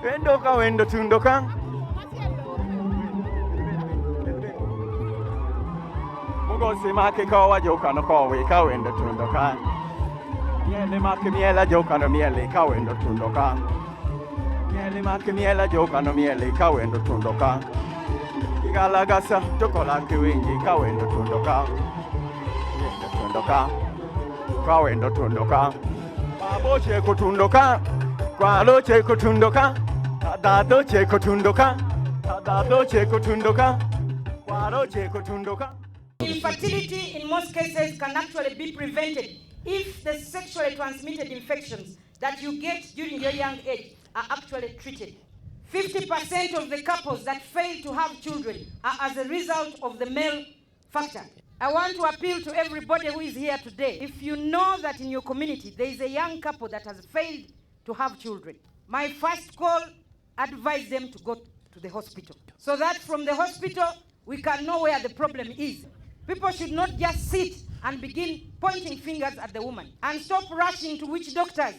Wendoka wendo tundoka. Mugo simake kawa joka no kawe ka wendo tundoka. Miele make miela joka no miele ka wendo tundoka. Miele make miela joka no miele ka wendo tundoka. Igalagasa tokola kiwingi ka wendo tundoka. Wendo tundoka. Ka wendo tundoka. Baboche kutundoka. Kwaloche kutundoka. Tadadoche kutundoka. Tadadoche kutundoka. Kwaloche kutundoka. Infertility in most cases can actually be prevented if the sexually transmitted infections that you get during your young age are actually treated. 50% of the couples that fail to have children are as a result of the male factor. I want to appeal to everybody who is here today. If you know that in your community there is a young couple that has failed to have children, my first call, advise them to go to the hospital, so that from the hospital we can know where the problem is. People should not just sit and begin pointing fingers at the woman, and stop rushing to witch doctors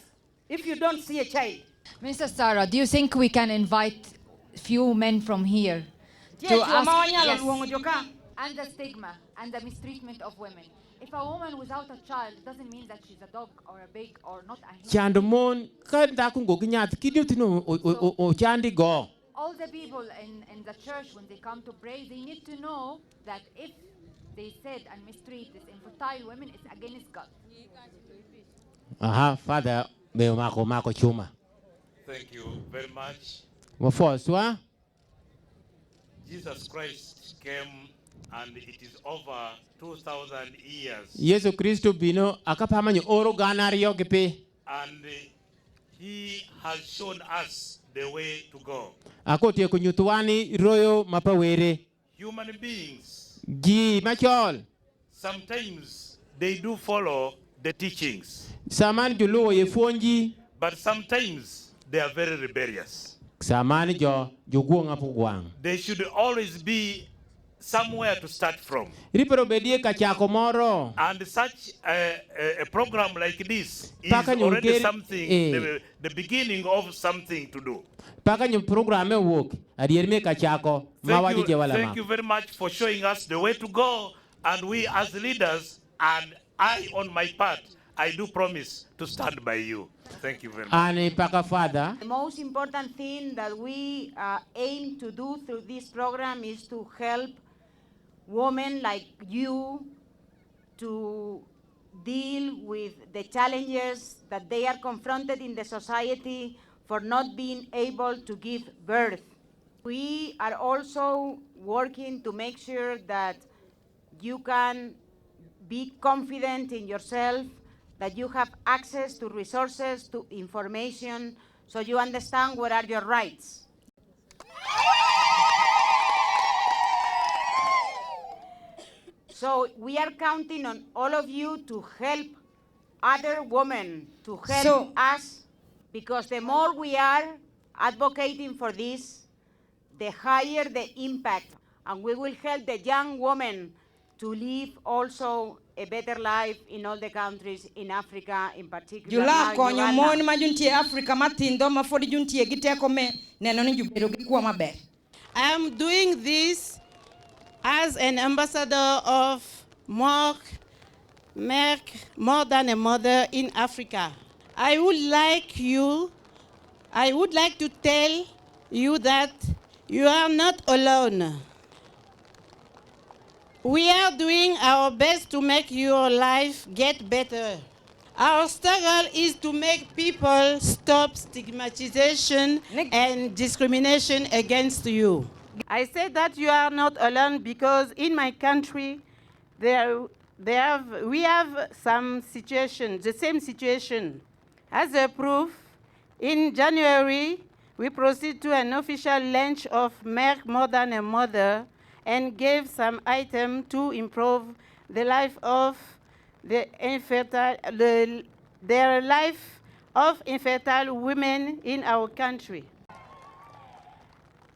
if you don't see a child. Mr. Sarah, do you think we can invite few men from here to ask? Yes. And the stigma and the mistreatment of women. If a woman without a child doesn't mean that she's a dog or a pig or not a human. Chandamon kan da kun go ginyat kidutino o chandi go. All the people in the church, when they come to pray, they need to know that if they said and mistreat these infertile women, it's against God. Aha, Father, me mako chuma. Thank you very much. Wafoswa. Jesus Christ came and it is over 2,000 years. Yesu Kristo bino akapamanyo oro ganario gepe. And he has shown us the way to go. Akotie kunyutuani royo mapawere. Human beings, Gi machol. sometimes they do follow the teachings, Saman julo ye fonji. but sometimes they are very rebellious. Saman jo juguanga pugwang. There should always be somewhere to start from. Ripero bedie kachako moro. And such a program like this is Paka already nyongeri- something, the beginning of something to do. Paka nyum programe work. Adierme kachako. Mawaji jewala Thank you very much for showing us the way to go. And we as leaders, and I on my part, I do promise to stand by you. Thank you very much. Ane paka father. The most important thing that we aim to do through this program is to help women like you to deal with the challenges that they are confronted in the society for not being able to give birth. We are also working to make sure that you can be confident in yourself, that you have access to resources, to information, so you understand what are your rights. So we are counting on all of you to help other women, to help us, because the more we are advocating for this, the higher the impact, and we will help the young women to live also a better life in all the countries in Africa, in particular. Jula konyo mon ma juntie Africa matindo ma fodi juntie giteko me neno ni jubedo gikuwa maber. I am doing this as an ambassador of Merck, More Than a Mother in Africa. I would like to tell you that you are not alone. We are doing our best to make your life get better. Our struggle is to make people stop stigmatization and discrimination against you. I say that you are not alone because in my country, we have some situations, the same situation. As a proof, in January, we proceeded to an official launch of Merck More Than a Mother and gave some items to improve the life of the their life of infertile women in our country.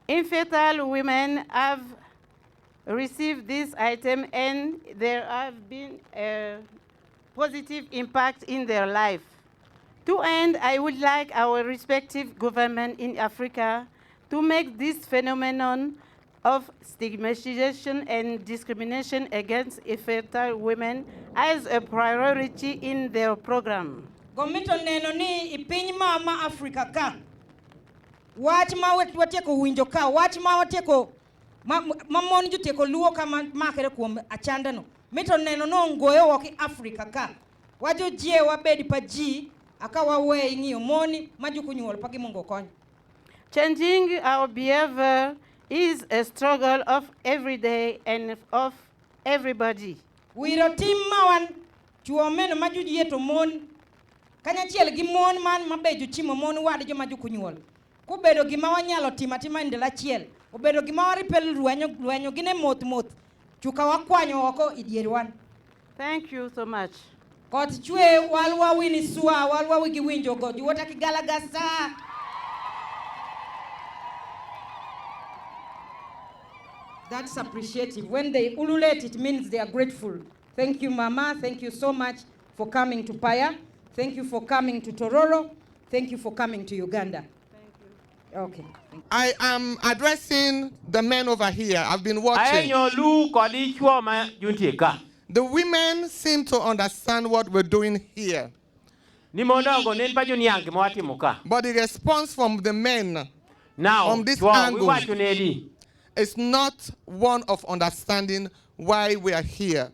Infertile women have received this item and there have been a positive impact in their life. To end, I would like our respective government in Africa to make this phenomenon of stigmatization and discrimination against infertile women as a priority in their program. Gomito neno ni ipiny mama Africa ka. Wach ma watieko winjo ka, wach ma watieko mamon jutieko luo kama makere kuom achandano. Mito neno no ngoyo waki Africa ka. Wajo jie wabedi pa ji akawa we ing'iyo moni majukunyuol pagi Mungu konyo. Changing our behavior is a struggle of every day and of everybody. Wiro tim mawan chuomeno majuji yeto mon kanyachiel gi mon man mabejo chimo mon wad joma jukunyuol. Kubedo gima wanyalo timatima ndela chiel. Obedo gima waripel ruenyo gine moth chuka wakwanyo oko idierwan. Thank you so much. Kot chwe walwa wini suwa walwa wigi winjo go juwota kigalagasa. That's appreciative. When they ululate, it means they are grateful. Thank you, Mama. Thank you so much for coming to Paya. Thank you for coming to Tororo. Thank you for coming to Uganda. Thank you. Okay. I am addressing the men over here. I've been watching. The women seem to understand what we're doing here. But the response from the men from this angle is not one of understanding why we are here.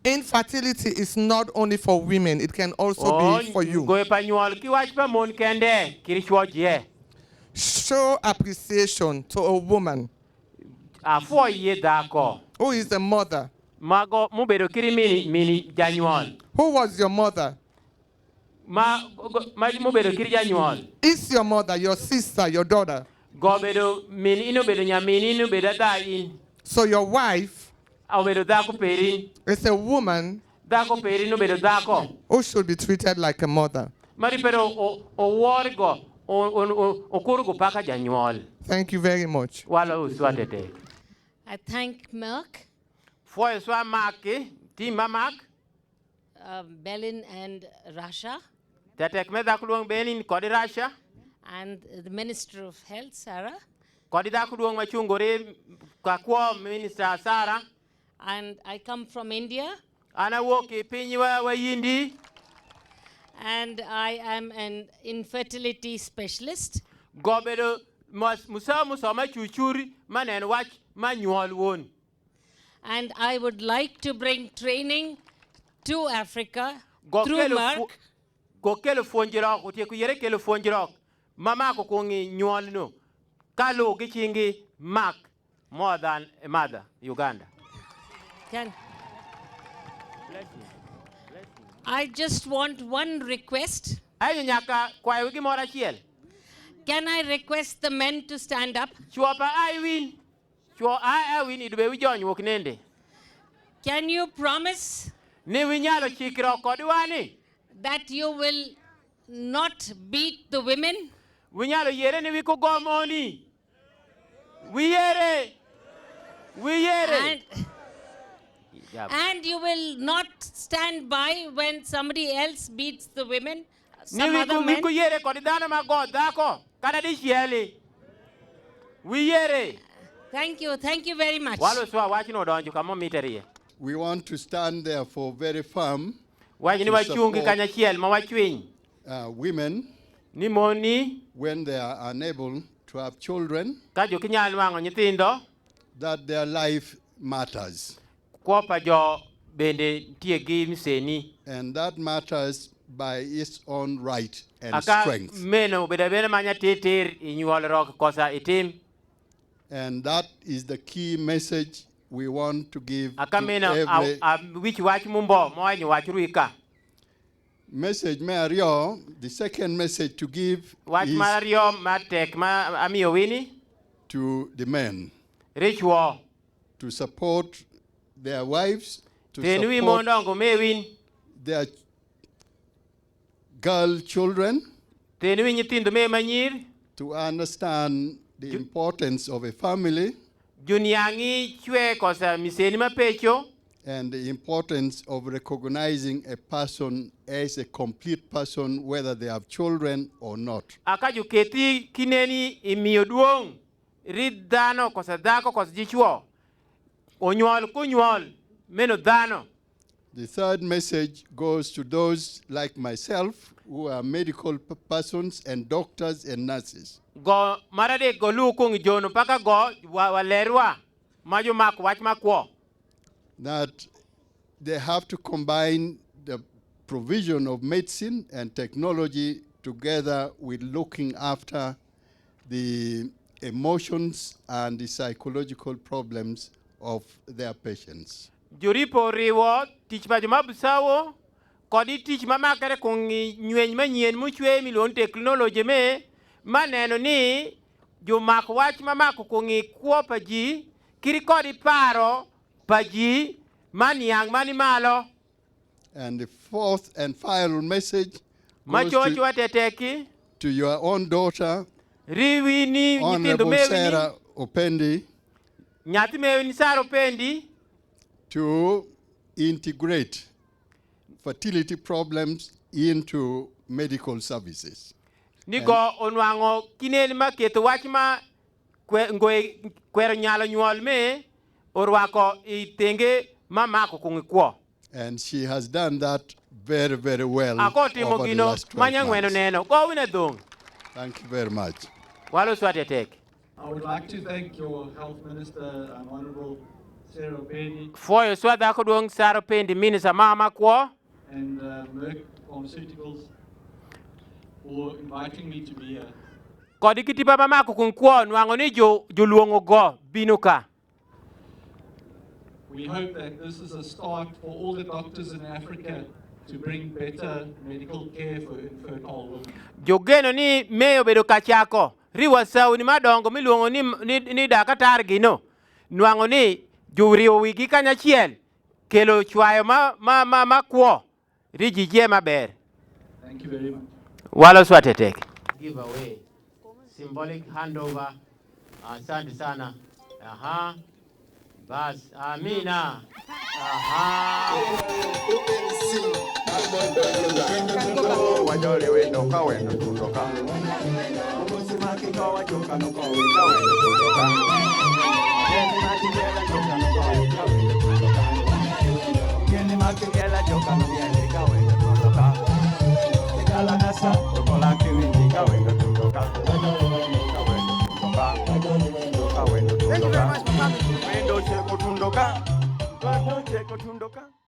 Infertility is not only for women, it can also be for you. Show appreciation to a woman who is a mother. Who was your mother? Is your mother, your sister, your daughter? So your wife is a woman who should be treated like a mother. Thank you very much. I thank Merck, Belen and Russia, and the Minister of Health, Sarah. And I come from India. And I am an infertility specialist. And I would like to bring training to Africa through Merck. More than a mother, Uganda. I just want one request. Can I request the men to stand up? Can you promise that you will not beat the women? And you will not stand by when somebody else beats the women, some other men? Thank you very much. We want to stand there for very firm to support, women when they are unable to have children, that their life matters. And that matters by its own right and strength. And that is the key message we want to give to every message. Mario, the second message to give is to the men to support their wives, to support their girl children, to understand the importance of a family, and the importance of recognizing a person as a complete person, whether they have children or not. Akaju keti kineni imiodwong ridano kosadako kosjichwo. Onyol kunyol meno dano. The third message goes to those like myself who are medical persons and doctors and nurses. Go marade go lukung jono paka go walerwa majo mak wach makwo. That they have to combine the provision of medicine and technology together with looking after the emotions and the psychological problems of their patients. Juripo riwo tich majo mabusawo kodi tich mamakere kungi nywen manyien muchwe milon technology me maneno ni jumak wach mamako kungi kwo paji kiri kodi paro paji maniang mani malo. And the fourth and final message goes to your own daughter, Honorable Sarah Opendi, to integrate fertility problems into medical services. Nigo onwango kineni maketo wachma kwero nyalo nyuol me orwako itenge mamako kungikwo. And she has done that very, very well over the last 12 months. Thank you very much. I would like to thank your Health Minister, Honorable Sarah Opendi, and Merck Pharmaceuticals for inviting me to be here. We hope that this is a start for all the doctors in Africa to bring better medical care for infertile women. Jogeno ni meyo bedo kachako riwa sauni madongo miluongo ni dakatar gino nwango ni juriwo wigi kanyachiel kelo chwayo makwo rijije maber. Thank you very much. Walo swatetek. Give away symbolic handover. Asante sana. Aha. Bas, amina. Aha. Wajole wendo kawendo tundoka. Usimaki kawa joka no kawa kawendo tundoka. Yeni makingela joka no kawa kawendo tundoka. Yeni makingela joka no miele kawendo tundoka. Tegala nasa tokola kiwindi kawendo tundoka. Kawendo tundoka. Wendo cheko tundoka. Wendo cheko tundoka.